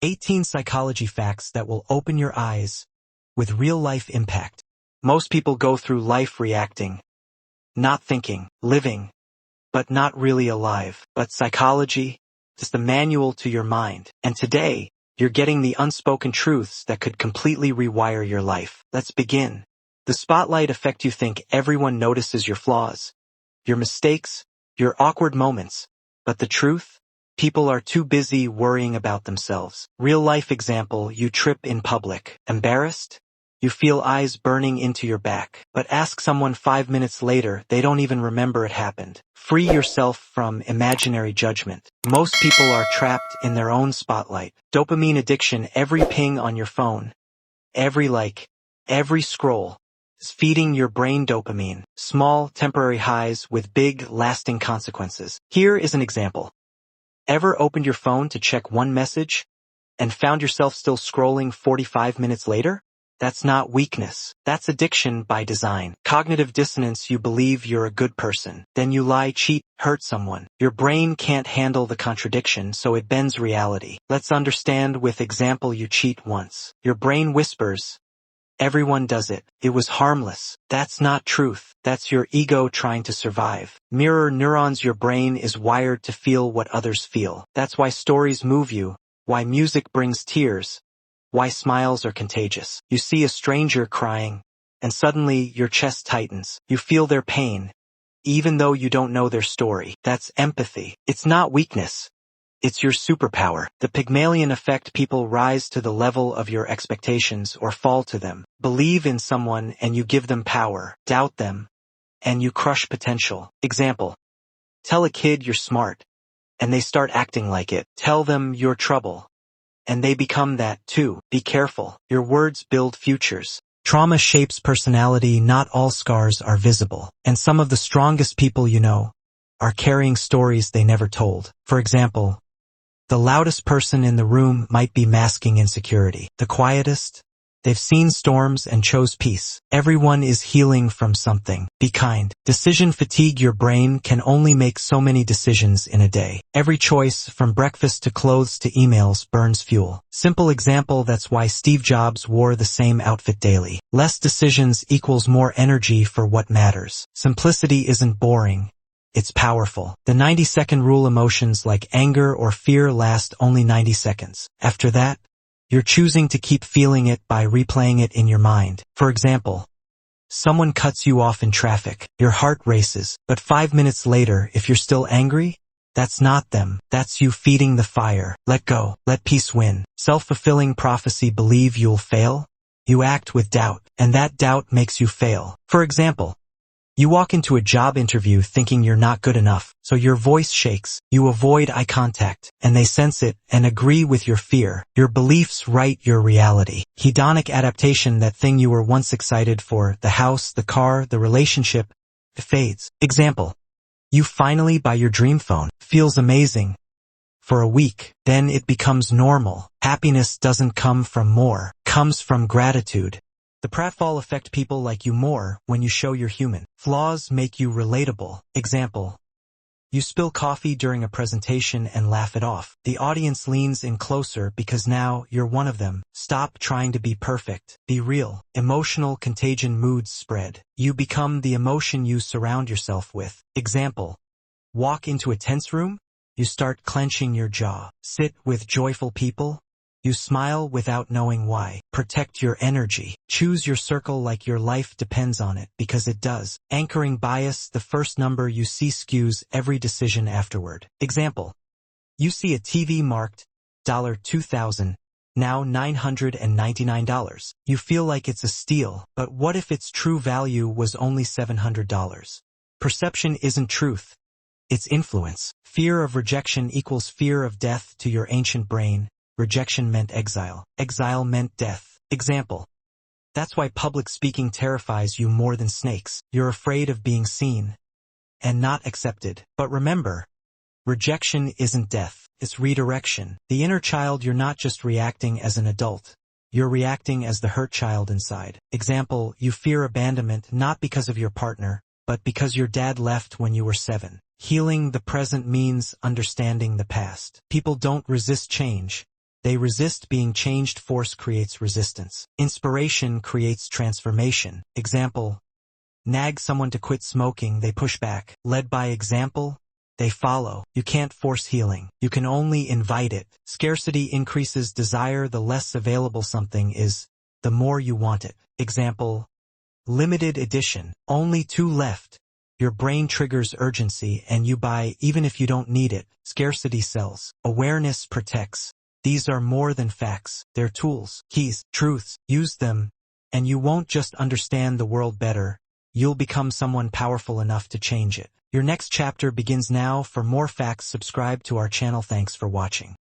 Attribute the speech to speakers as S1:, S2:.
S1: 18 psychology facts that will open your eyes with real-life impact. Most people go through life reacting, not thinking, living, but not really alive. But psychology is the manual to your mind. And today, you're getting the unspoken truths that could completely rewire your life. Let's begin. The spotlight effect. You think everyone notices your flaws, your mistakes, your awkward moments. But the truth? People are too busy worrying about themselves. Real-life example, you trip in public. Embarrassed? You feel eyes burning into your back. But ask someone 5 minutes later, they don't even remember it happened. Free yourself from imaginary judgment. Most people are trapped in their own spotlight. Dopamine addiction. Every ping on your phone, every like, every scroll is feeding your brain dopamine. Small, temporary highs with big, lasting consequences. Here is an example. Ever opened your phone to check one message and found yourself still scrolling 45 minutes later? That's not weakness. That's addiction by design. Cognitive dissonance. You believe you're a good person. Then you lie, cheat, hurt someone. Your brain can't handle the contradiction, so it bends reality. Let's understand with example. You cheat once. Your brain whispers, everyone does it. It was harmless. That's not truth. That's your ego trying to survive. Mirror neurons. Your brain is wired to feel what others feel. That's why stories move you, why music brings tears, why smiles are contagious. You see a stranger crying, and suddenly your chest tightens. You feel their pain, even though you don't know their story. That's empathy. It's not weakness. It's your superpower. The Pygmalion effect. People rise to the level of your expectations or fall to them. Believe in someone and you give them power. Doubt them and you crush potential. Example. Tell a kid you're smart and they start acting like it. Tell them you're trouble and they become that too. Be careful. Your words build futures. Trauma shapes personality. Not all scars are visible. And some of the strongest people you know are carrying stories they never told. For example, the loudest person in the room might be masking insecurity. The quietest? They've seen storms and chose peace. Everyone is healing from something. Be kind. Decision fatigue. Your brain can only make so many decisions in a day. Every choice, from breakfast to clothes to emails, burns fuel. Simple example. That's why Steve Jobs wore the same outfit daily. Less decisions equals more energy for what matters. Simplicity isn't boring. It's powerful. The 90-second rule. Emotions like anger or fear last only 90 seconds. After that, you're choosing to keep feeling it by replaying it in your mind. For example, someone cuts you off in traffic. Your heart races, but 5 minutes later, if you're still angry, that's not them. That's you feeding the fire. Let go. Let peace win. Self-fulfilling prophecy. Believe you'll fail. You act with doubt, and that doubt makes you fail. For example, you walk into a job interview thinking you're not good enough, so your voice shakes. You avoid eye contact, and they sense it and agree with your fear. Your beliefs write your reality. Hedonic adaptation. That thing you were once excited for, the house, the car, the relationship, it fades. Example. You finally buy your dream phone. Feels amazing for a week. Then it becomes normal. Happiness doesn't come from more, comes from gratitude. The pratfall effect. People like you more when you show you're human. Flaws make you relatable. Example. You spill coffee during a presentation and laugh it off. The audience leans in closer because now you're one of them. Stop trying to be perfect. Be real. Emotional contagion. Moods spread. You become the emotion you surround yourself with. Example. Walk into a tense room. You start clenching your jaw. Sit with joyful people. You smile without knowing why. Protect your energy. Choose your circle like your life depends on it, because it does. Anchoring bias. The first number you see skews every decision afterward. Example. You see a TV marked $2,000, now $999. You feel like it's a steal, but what if its true value was only $700? Perception isn't truth. It's influence. Fear of rejection equals fear of death to your ancient brain. Rejection meant exile. Exile meant death. Example. That's why public speaking terrifies you more than snakes. You're afraid of being seen and not accepted. But remember, rejection isn't death. It's redirection. The inner child. You're not just reacting as an adult. You're reacting as the hurt child inside. Example. You fear abandonment not because of your partner, but because your dad left when you were 7. Healing the present means understanding the past. People don't resist change. They resist being changed. Force creates resistance. Inspiration creates transformation. Example: nag someone to quit smoking, they push back. Led by example, they follow. You can't force healing. You can only invite it. Scarcity increases desire. The less available something is, the more you want it. Example: limited edition, only 2 left. Your brain triggers urgency and you buy even if you don't need it. Scarcity sells. Awareness protects. These are more than facts. They're tools, keys, truths. Use them, and you won't just understand the world better, you'll become someone powerful enough to change it. Your next chapter begins now. For more facts, subscribe to our channel. Thanks for watching.